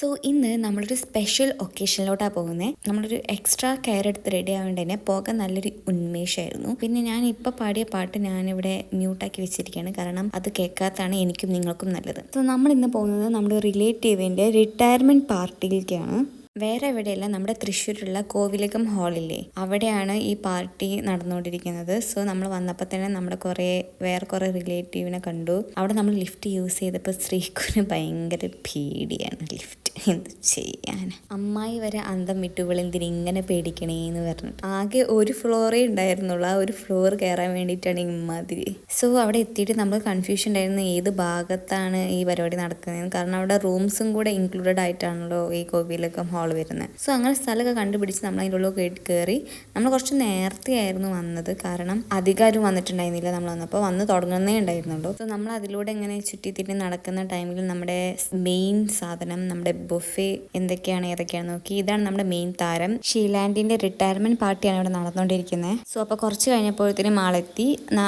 So ഇന്ന് നമ്മളൊരു special ഒക്കേഷനിലോട്ടാണ് പോകുന്നത്. നമ്മളൊരു എക്സ്ട്രാ കെയർ എടുത്ത് റെഡി ആവേണ്ടി തന്നെ പോകാൻ നല്ലൊരു ഉന്മേഷമായിരുന്നു. പിന്നെ ഞാൻ ഇപ്പോൾ പാടിയ പാട്ട് ഞാനിവിടെ മ്യൂട്ടാക്കി വെച്ചിരിക്കുകയാണ്, കാരണം അത് കേൾക്കാത്തതാണ് എനിക്കും നിങ്ങൾക്കും നല്ലത്. സോ നമ്മൾ ഇന്ന് പോകുന്നത് നമ്മുടെ റിലേറ്റീവിൻ്റെ റിട്ടയർമെൻറ്റ് പാർട്ടിയിലേക്കാണ്. വേറെ എവിടെയല്ല, നമ്മുടെ തൃശ്ശൂരുള്ള കോവിലകം ഹാളില്ലേ, അവിടെയാണ് ഈ പാർട്ടി നടന്നുകൊണ്ടിരിക്കുന്നത്. സോ നമ്മൾ വന്നപ്പോൾ തന്നെ നമ്മുടെ വേറെ കുറേ റിലേറ്റീവിനെ കണ്ടു. അവിടെ നമ്മൾ ലിഫ്റ്റ് യൂസ് ചെയ്തപ്പോൾ ശ്രീക്കുന് ഭയങ്കര പേടിയാണ് ലിഫ്റ്റ്. എന്ത് ചെയ്യാൻ, അമ്മായി വരെ അന്തം വിട്ടു, ഇവളെന്തിന് ഇങ്ങനെ പേടിക്കണേന്ന് പറഞ്ഞിട്ട്. ആകെ ഒരു ഫ്ലോറേ ഉണ്ടായിരുന്നുള്ളൂ, ആ ഒരു ഫ്ലോർ കയറാൻ വേണ്ടിയിട്ടാണ് ഇമാതിരി. സോ അവിടെ എത്തിയിട്ട് നമ്മൾ കൺഫ്യൂഷൻ ഉണ്ടായിരുന്നു ഏത് ഭാഗത്താണ് ഈ പരിപാടി നടക്കുന്നതെന്ന്. കാരണം അവിടെ റൂംസും കൂടെ ഇൻക്ലൂഡഡ് ആയിട്ടാണല്ലോ ഈ കോവിലകം ഹാൾ വരുന്നത്. സോ അങ്ങനെ സ്ഥലമൊക്കെ കണ്ടുപിടിച്ച് നമ്മൾ അതിൻ്റെ ഉള്ളിൽ കയറി. നമ്മൾ കുറച്ച് നേരത്തെ ആയിരുന്നു വന്നത്, കാരണം അധികാരം വന്നിട്ടുണ്ടായിരുന്നില്ല. നമ്മൾ വന്നപ്പോൾ വന്ന് തുടങ്ങുന്നേ ഉണ്ടായിരുന്നുള്ളൂ. സോ നമ്മൾ അതിലൂടെ ഇങ്ങനെ ചുറ്റിത്തിരി നടക്കുന്ന ടൈമിൽ നമ്മുടെ മെയിൻ സാധനം, നമ്മുടെ ബുഫേ ഏതൊക്കെയാണ് നോക്കി. ഇതാണ് നമ്മുടെ മെയിൻ താരം. ഷീലാൻഡിന്റെ റിട്ടയർമെന്റ് പാർട്ടിയാണ് ഇവിടെ നടന്നുകൊണ്ടിരിക്കുന്നത്. സോ അപ്പോൾ കുറച്ച് കഴിഞ്ഞപ്പോഴത്തേനും ആളെത്തി.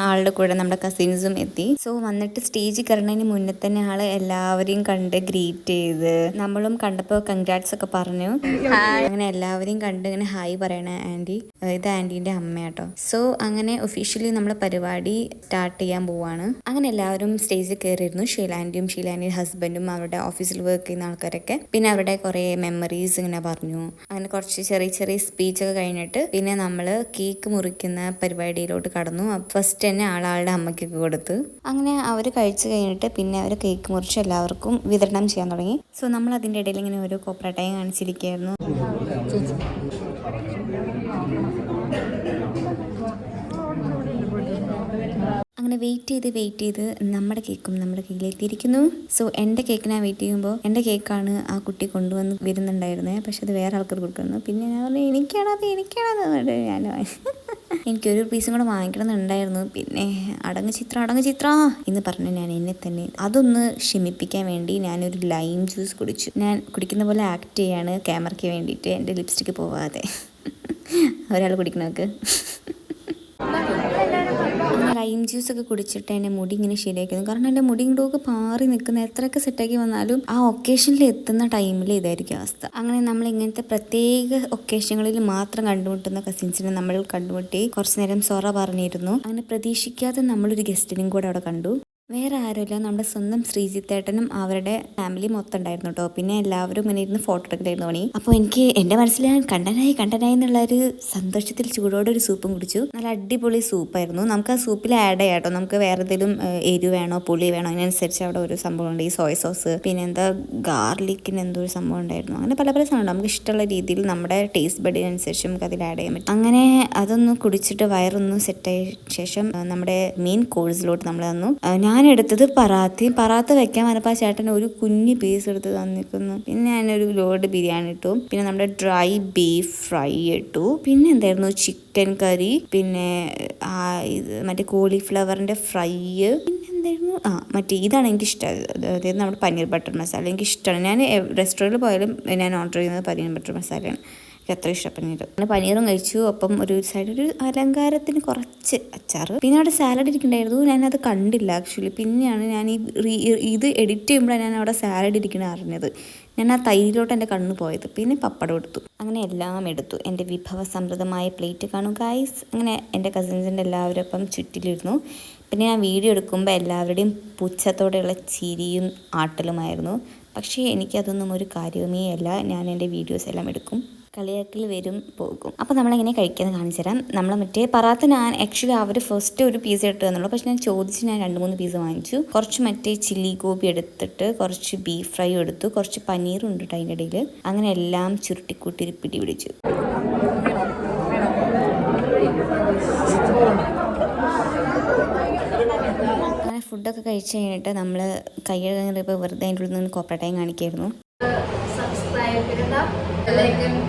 ആളുടെ കൂടെ നമ്മുടെ കസിൻസും എത്തി. സോ വന്നിട്ട് സ്റ്റേജിൽ കയറുന്നതിന് മുന്നേ തന്നെ ആള് എല്ലാവരെയും കണ്ട് ഗ്രീറ്റ് ചെയ്ത്, നമ്മളും കണ്ടപ്പോൾ കൺഗ്രാറ്റ്സ് ഒക്കെ പറഞ്ഞു. അങ്ങനെ എല്ലാവരെയും കണ്ട് ഇങ്ങനെ ഹായ് പറയണ ആൻറ്റി, ഇത് ആൻറ്റീൻ്റെ അമ്മയാട്ടോ. സോ അങ്ങനെ ഒഫീഷ്യലി നമ്മുടെ പരിപാടി സ്റ്റാർട്ട് ചെയ്യാൻ പോവാണ്. അങ്ങനെ എല്ലാവരും സ്റ്റേജിൽ കയറിയിരുന്നു. ഷീലാൻഡിയും ഷീലാൻഡിയുടെ ഹസ്ബൻഡും അവരുടെ ഓഫീസിൽ വർക്ക് ചെയ്യുന്ന ആൾക്കാരൊക്കെ. പിന്നെ അവരുടെ കുറേ മെമ്മറീസ് ഇങ്ങനെ പറഞ്ഞു. അങ്ങനെ കുറച്ച് ചെറിയ ചെറിയ സ്പീച്ചൊക്കെ കഴിഞ്ഞിട്ട് പിന്നെ നമ്മൾ കേക്ക് മുറിക്കുന്ന പരിപാടിയിലോട്ട് കടന്നു. ഫസ്റ്റ് തന്നെ ആളുടെ അമ്മയ്ക്കൊക്കെ കൊടുത്തു. അങ്ങനെ അവർ കഴിച്ചു കഴിഞ്ഞിട്ട് പിന്നെ അവർ കേക്ക് മുറിച്ച് എല്ലാവർക്കും വിതരണം ചെയ്യാൻ തുടങ്ങി. സോ നമ്മൾ അതിൻ്റെ ഇടയിൽ ഇങ്ങനെ ഓരോ കോപ്പറേറ്റായും കാണിച്ചിരിക്കുകയായിരുന്നു. അങ്ങനെ വെയിറ്റ് ചെയ്ത് നമ്മുടെ കേക്കിലെത്തിയിരിക്കുന്നു. സോ എൻ്റെ കേക്കിനാ വെയിറ്റ് ചെയ്യുമ്പോൾ എൻ്റെ കേക്കാണ് ആ കുട്ടി കൊണ്ടുവന്ന് വരുന്നുണ്ടായിരുന്നത്. പക്ഷെ അത് വേറെ ആൾക്കാർ കൊടുക്കുന്നു. പിന്നെ ഞാൻ പറഞ്ഞു എനിക്കാണത് ഞാൻ എനിക്കൊരു പീസും കൂടെ വാങ്ങിക്കണമെന്നുണ്ടായിരുന്നു. പിന്നെ അടങ്ങ് ചിത്ര എന്ന് പറഞ്ഞ് ഞാൻ എന്നെ തന്നെ അതൊന്ന് ക്ഷമിപ്പിക്കാൻ വേണ്ടി ഞാനൊരു ലൈം ജ്യൂസ് കുടിച്ചു. ഞാൻ കുടിക്കുന്ന പോലെ ആക്ട് ചെയ്യാണ് ക്യാമറയ്ക്ക് വേണ്ടിയിട്ട്, എൻ്റെ ലിപ്സ്റ്റിക്ക് പോവാതെ. ഒരാൾ കുടിക്കണമൊക്കെ. ലൈം ജ്യൂസൊക്കെ കുടിച്ചിട്ട് എൻ്റെ മുടി ഇങ്ങനെ ശരിയാക്കുന്നു. കാരണം എൻ്റെ മുടി ഇങ്ങോട്ടൊക്കെ പാറി നിൽക്കുന്ന, എത്രയൊക്കെ സെറ്റാക്കി വന്നാലും ആ ഒക്കേഷനിൽ എത്തുന്ന ടൈമിൽ ഇതായിരിക്കും അവസ്ഥ. അങ്ങനെ നമ്മൾ ഇങ്ങനത്തെ പ്രത്യേക ഒക്കേഷനുകളിൽ മാത്രം കണ്ടുമുട്ടുന്ന കസിൻസിനെ നമ്മൾ കണ്ടുമുട്ടി. കുറച്ച് നേരം സൊറ പറഞ്ഞിരുന്നു. അങ്ങനെ പ്രതീക്ഷിക്കാതെ നമ്മളൊരു ഗസ്റ്റിനും കൂടെ അവിടെ കണ്ടു. വേറെ ആരുമില്ല, നമ്മുടെ സ്വന്തം ശ്രീജിത്തേട്ടനും അവരുടെ ഫാമിലി മൊത്തം ഉണ്ടായിരുന്നു കേട്ടോ. പിന്നെ എല്ലാവരും ഇങ്ങനെ ഇരുന്ന് ഫോട്ടോ എടുക്കലായിരുന്നു പണി. അപ്പോൾ എനിക്ക് എൻ്റെ മനസ്സിൽ ഞാൻ കണ്ടനായി എന്നുള്ളൊരു സന്തോഷത്തിൽ ചൂടോടെ ഒരു സൂപ്പും കുടിച്ചു. നല്ല അടിപൊളി സൂപ്പായിരുന്നു. നമുക്ക് ആ സൂപ്പിൽ ആഡ് ചെയ്യാം കേട്ടോ. നമുക്ക് വേറെ എന്തെങ്കിലും എരിവ് വേണോ പുളി വേണോ അതിനനുസരിച്ച് അവിടെ ഒരു സംഭവം ഉണ്ട്. ഈ സോയ സോസ്, പിന്നെ എന്താ ഗാർലിക്കിന് എന്തോ ഒരു സംഭവം ഉണ്ടായിരുന്നു. അങ്ങനെ പല സാധനം ഉണ്ട്. നമുക്ക് ഇഷ്ടമുള്ള രീതിയിൽ നമ്മുടെ ടേസ്റ്റ് ബഡിനനുസരിച്ച് നമുക്ക് അതിൽ ആഡ് ചെയ്യാൻ പറ്റും. അങ്ങനെ അതൊന്ന് കുടിച്ചിട്ട് വയറൊന്ന് സെറ്റായ ശേഷം നമ്മുടെ മെയിൻ കോഴ്സിലോട്ട് നമ്മൾ തന്നു. ഞാൻ എടുത്തത് പറാത്ത വെക്കാൻ വന്നപ്പോൾ ആ ചേട്ടൻ ഒരു കുഞ്ഞ് പീസ് എടുത്ത് തന്നിരിക്കുന്നു. പിന്നെ ഞാനൊരു ലോഡ് ബിരിയാണി ഇട്ടു. പിന്നെ നമ്മുടെ ഡ്രൈ ബീഫ് ഫ്രൈ ഇട്ടു. പിന്നെ എന്തായിരുന്നു ചിക്കൻ കറി, പിന്നെ മറ്റേ കോളിഫ്ലവറിൻ്റെ ഫ്രൈ, പിന്നെ എന്തായിരുന്നു മറ്റേ ഇതാണ് എനിക്കിഷ്ടമായത്, അതായത് നമ്മുടെ പനീർ ബട്ടർ മസാല എനിക്കിഷ്ടമാണ്. ഞാൻ റെസ്റ്റോറൻറ്റിൽ പോയാലും ഞാൻ ഓർഡർ ചെയ്യുന്നത് പനീർ ബട്ടർ മസാലയാണ്. എനിക്ക് അത്ര ഇഷ്ടപ്പെടുന്നത്. പിന്നെ പനീറും കഴിച്ചു. അപ്പം ഒരു സൈഡ് ഒരു അലങ്കാരത്തിന് കുറച്ച് അച്ചാർ. പിന്നെ അവിടെ സാലഡ് ഇരിക്കണ്ടായിരുന്നു. ഞാനത് കണ്ടില്ല ആക്ച്വലി. പിന്നെയാണ് ഞാൻ ഇത് എഡിറ്റ് ചെയ്യുമ്പോഴാണ് ഞാൻ അവിടെ സാലഡ് ഇരിക്കണ അറിഞ്ഞത്. ഞാൻ ആ തൈരിലോട്ട് എൻ്റെ കണ്ണ് പോയത്. പിന്നെ പപ്പടം എടുത്തു. അങ്ങനെ എല്ലാം എടുത്തു. എൻ്റെ വിഭവസമൃദ്ധമായ പ്ലേറ്റ് കാണും ഗൈസ്. അങ്ങനെ എൻ്റെ കസിൻസിൻ്റെ എല്ലാവരും ഒപ്പം ചുറ്റിലിരുന്നു. പിന്നെ ഞാൻ വീഡിയോ എടുക്കുമ്പോൾ എല്ലാവരുടെയും പുച്ഛത്തോടെയുള്ള ചിരിയും ആട്ടലുമായിരുന്നു. പക്ഷേ എനിക്കതൊന്നും ഒരു കാര്യമേ അല്ല. ഞാൻ എൻ്റെ വീഡിയോസ് എല്ലാം എടുക്കും, കളിയാക്കൽ വരും പോകും. അപ്പോൾ നമ്മളെങ്ങനെ കഴിക്കാമെന്ന് കാണിച്ചു തരാം. നമ്മൾ മറ്റേ പറാത്ത ഞാൻ ആക്ച്വലി അവർ ഫസ്റ്റ് ഒരു പീസ് ഇട്ട് തന്നുള്ളൂ. പക്ഷെ ഞാൻ ചോദിച്ച് ഞാൻ 2-3 പീസ് വാങ്ങിച്ചു. കുറച്ച് മറ്റേ ചില്ലി ഗോബി എടുത്തിട്ട് കുറച്ച് ബീഫ് ഫ്രൈ എടുത്തു. കുറച്ച് പനീറും ഉണ്ട് കേട്ടോ അതിൻ്റെ ഇടയിൽ. അങ്ങനെ എല്ലാം ചുരുട്ടിക്കൂട്ടി ഒരു പിടി പിടിച്ചു. അങ്ങനെ ഫുഡൊക്കെ കഴിച്ച് കഴിഞ്ഞിട്ട് നമ്മൾ കൈ കഴുകുന്നപ്പോൾ വെറുതെ അതിൻ്റെ ഉള്ളിൽ നിന്ന് കോപ്പറേറ്റായും കാണിക്കായിരുന്നു. subscribe, like and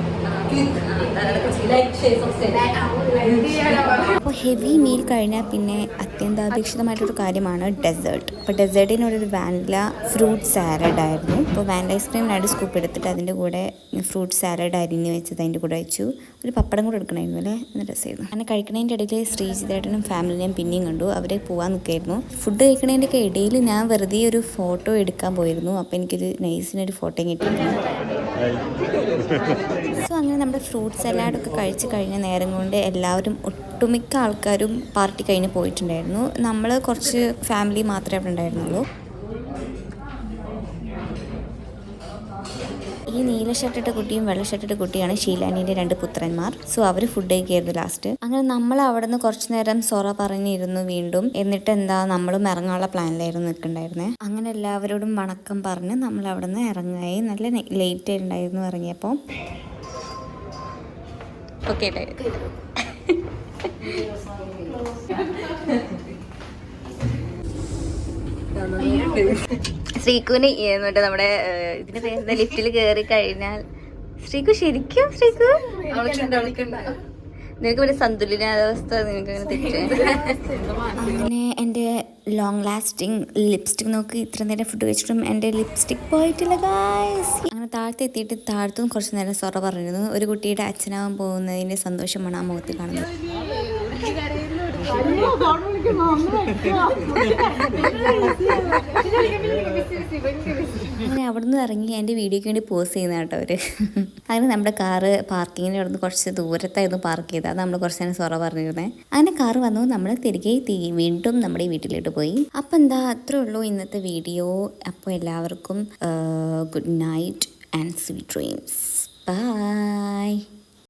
അപ്പോൾ ഹെവി മീൽ കഴിഞ്ഞാൽ പിന്നെ അത്യന്താപേക്ഷിതമായിട്ടൊരു കാര്യമാണ് ഡെസേർട്ട്. അപ്പോൾ ഡെസേർട്ടിനോടൊരു വാനില ഫ്രൂട്ട് സാലഡ് ആയിരുന്നു. അപ്പോൾ വാനില ഐസ്ക്രീം 2 സ്കൂപ്പ് എടുത്തിട്ട് അതിൻ്റെ കൂടെ ഫ്രൂട്ട് സാലഡ് അരിഞ്ഞ് വെച്ചത് അതിൻ്റെ കൂടെ വെച്ചു. ഒരു പപ്പടം കൂടെ എടുക്കണമായിരുന്നു അല്ലേ, എന്ന് രസമായിരുന്നു. അങ്ങനെ കഴിക്കണതിൻ്റെ ഇടയിൽ ശ്രീജിതേട്ടനും ഫാമിലിനെയും പിന്നെയും കണ്ടു. അവരെ പോകാൻ നിൽക്കായിരുന്നു. ഫുഡ് കഴിക്കണതിൻ്റെ ഒക്കെ ഇടയിൽ ഞാൻ വെറുതെ ഒരു ഫോട്ടോ എടുക്കാൻ പോയിരുന്നു. അപ്പോൾ എനിക്കൊരു നൈസിനൊരു ഫോട്ടോ കിട്ടി. സോ അങ്ങനെ നമ്മുടെ ഫ്രൂട്ട് സലാഡൊക്കെ കഴിച്ച് കഴിഞ്ഞ നേരം കൊണ്ട് എല്ലാവരും ഒട്ടുമിക്ക ആൾക്കാരും പാർട്ടി കഴിഞ്ഞ് പോയിട്ടുണ്ടായിരുന്നു. നമ്മൾ കുറച്ച് ഫാമിലി മാത്രമേ അവിടെ ഉണ്ടായിരുന്നുള്ളൂ. ഈ നീല ഷർട്ടിട്ട കുട്ടിയും വെള്ള ഷർട്ടിട്ട കുട്ടിയാണ് ഷീലാനീൻ്റെ 2 പുത്രന്മാർ. സോ അവർ ഫുഡ് കഴിക്കായിരുന്നു ലാസ്റ്റ്. അങ്ങനെ നമ്മൾ അവിടെ നിന്ന് കുറച്ച് നേരം സൊറ പറഞ്ഞിരുന്നു വീണ്ടും. എന്നിട്ട് എന്താ നമ്മളും ഇറങ്ങാനുള്ള പ്ലാനിലായിരുന്നു നിൽക്കണ്ടായിരുന്നേ. അങ്ങനെ എല്ലാവരോടും വണക്കം പറഞ്ഞ് നമ്മൾ അവിടെ നിന്ന് ഇറങ്ങായി. നല്ല ലേറ്റ് ആയിട്ടുണ്ടായിരുന്നു ഇറങ്ങിയപ്പോൾ. ഓക്കെ ശ്രീകുവിന് എന്നിട്ട് നമ്മുടെ ഇതിന്റെ പേര് ലിഫ്റ്റിൽ കയറി കഴിഞ്ഞാൽ ശ്രീകു നിനക്ക് പിന്നെ സന്തുലിതാവസ്ഥ നിനക്ക് അങ്ങനെ തെറ്റ്. അങ്ങനെ എൻ്റെ ലോങ് ലാസ്റ്റിംഗ് ലിപ്സ്റ്റിക് നോക്കി ഇത്ര നേരം ഫുഡ് കഴിച്ചിട്ടും എൻ്റെ ലിപ്സ്റ്റിക് പോയിട്ടില്ല ഗായ്സ്. അങ്ങനെ താഴത്തെ എത്തിയിട്ട് താഴത്തും കുറച്ച് നേരം സൊറ പറഞ്ഞിരുന്നു. ഒരു കുട്ടിയുടെ അച്ഛനാവാൻ പോകുന്നതിൻ്റെ സന്തോഷമാണ് ആ മുഖത്തിൽ കാണുന്നത്. അങ്ങനെ അവിടെ നിന്ന് ഇറങ്ങി എൻ്റെ വീഡിയോയ്ക്ക് വേണ്ടി പോസ്റ്റ് ചെയ്യുന്ന കേട്ടോ അവർ. അങ്ങനെ നമ്മുടെ കാറ് പാർക്കിങ്ങിൻ്റെ അവിടെ നിന്ന് കുറച്ച് ദൂരത്തായിരുന്നു പാർക്ക് ചെയ്തത്. അത് നമ്മൾ കുറച്ച് നേരം സൊറ പറഞ്ഞിരുന്നത്. അങ്ങനെ കാറ് വന്നു, നമ്മൾ തിരികെ വീണ്ടും നമ്മുടെ വീട്ടിലോട്ട് പോയി. അപ്പം എന്താ അത്രേ ഉള്ളൂ ഇന്നത്തെ വീഡിയോ. അപ്പോൾ എല്ലാവർക്കും good night and sweet dreams. By.